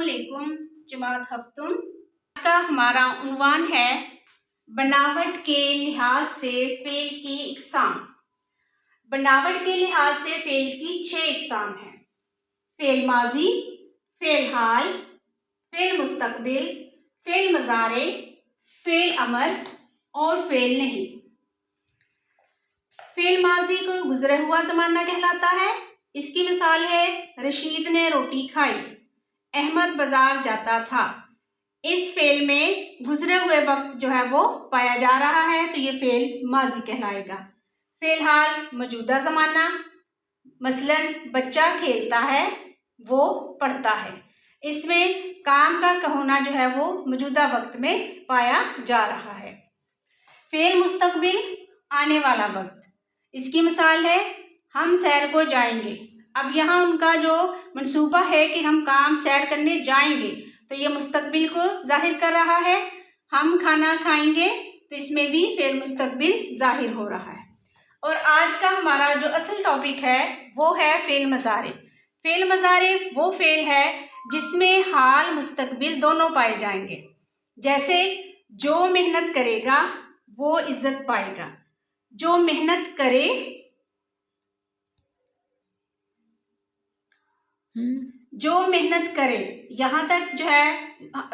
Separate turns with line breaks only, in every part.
अस्सलामुअलैकुम जमात हफ्तुम। आज का हमारा उन्वान है बनावट के लिहाज से फ़ेल की इक़साम। बनावट के लिहाज से फ़ेल की 6 इक़साम हैं। फ़ेल माजी, फ़ेल हाल, फ़ेल मुस्तक़बिल, फ़ेल मज़ारे, फ़ेल अमर और फ़ेल नहीं। फ़ेल माजी को गुज़रा हुआ ज़माना कहलाता है। इसकी मिसाल है रशीद ने रोटी खाई, अहमद बाजार जाता था। इस फ़ेल में गुज़रे हुए वक्त जो है वो पाया जा रहा है, तो ये फ़ेल माजी कहलाएगा। फ़ेल हाल मौजूदा ज़माना, मसलन बच्चा खेलता है, वो पढ़ता है। इसमें काम का होना जो है वो मौजूदा वक्त में पाया जा रहा है। फ़ेल मुस्तक़बिल आने वाला वक्त, इसकी मिसाल है हम सैर को जाएंगे। अब यहाँ उनका जो मंसूबा है कि हम काम सैर करने जाएंगे, तो ये मुस्तक़बिल को ज़ाहिर कर रहा है। हम खाना खाएंगे, तो इसमें भी फ़ेल मुस्तक़बिल ज़ाहिर हो रहा है। और आज का हमारा जो असल टॉपिक है वो है फ़ेल मज़ारे। फ़ेल मज़ारे वो फ़ेल है जिसमें हाल मुस्तक़बिल दोनों पाए जाएंगे। जैसे जो मेहनत करेगा वो इज़्ज़त पाएगा। जो मेहनत करे, जो मेहनत करे, यहाँ तक जो है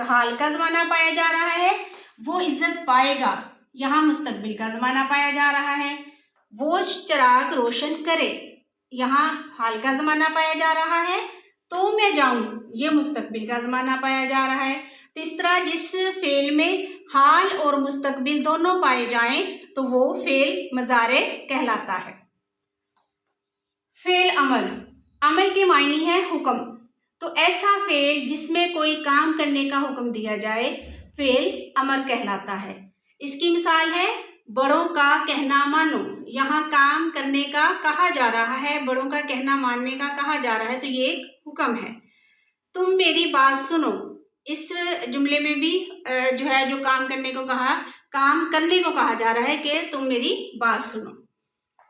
हाल का ज़माना पाया जा रहा है। वो इज़्ज़त पाएगा, यहाँ मुस्तक़बिल का ज़माना पाया जा रहा है। वो चिराग रोशन करे, यहाँ हाल का ज़माना पाया जा रहा है। तो मैं जाऊँ, ये मुस्तक़बिल का ज़माना पाया जा रहा है। तो इस तरह जिस फ़ेल में हाल और मुस्तक़बिल दोनों पाए जाएं, तो वो फ़ेल मज़ारे कहलाता है। फ़ेल अमर, अमर के मायने है हुक्म। तो ऐसा फ़ेल जिसमें कोई काम करने का हुक्म दिया जाए, फ़ेल अमर कहलाता है। इसकी मिसाल है बड़ों का कहना मानो। यहाँ काम करने का कहा जा रहा है, बड़ों का कहना मानने का कहा जा रहा है, तो ये एक हुक्म है। तुम मेरी बात सुनो, इस जुमले में भी जो है जो काम करने को कहा, काम करने को कहा जा रहा है कि तुम मेरी बात सुनो।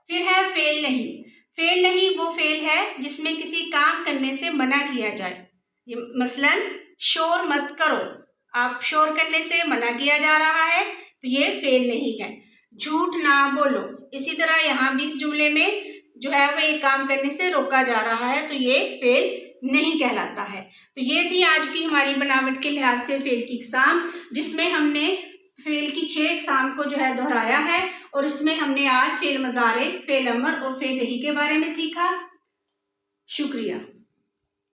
फिर है फ़ेल नहीं। फ़ेल नहीं वो फ़ेल है जिसमें किसी काम करने से मना किया जाए। मसलन शोर मत करो, आप शोर करने से मना किया जा रहा है, तो ये फ़ेल नहीं है। झूठ ना बोलो, इसी तरह यहाँ भी इस जुमले में जो है वो एक काम करने से रोका जा रहा है, तो ये फ़ेल नहीं कहलाता है। तो ये थी आज की हमारी बनावट के लिहाज से फ़ेल की इक़साम, जिसमें हमने फ़ेल की 6 इक़साम को जो है दोहराया है। और इसमें हमने आज फ़ेल मज़ारे, फ़ेल अमर और फ़ेल नहीं के बारे में सीखा। शुक्रिया।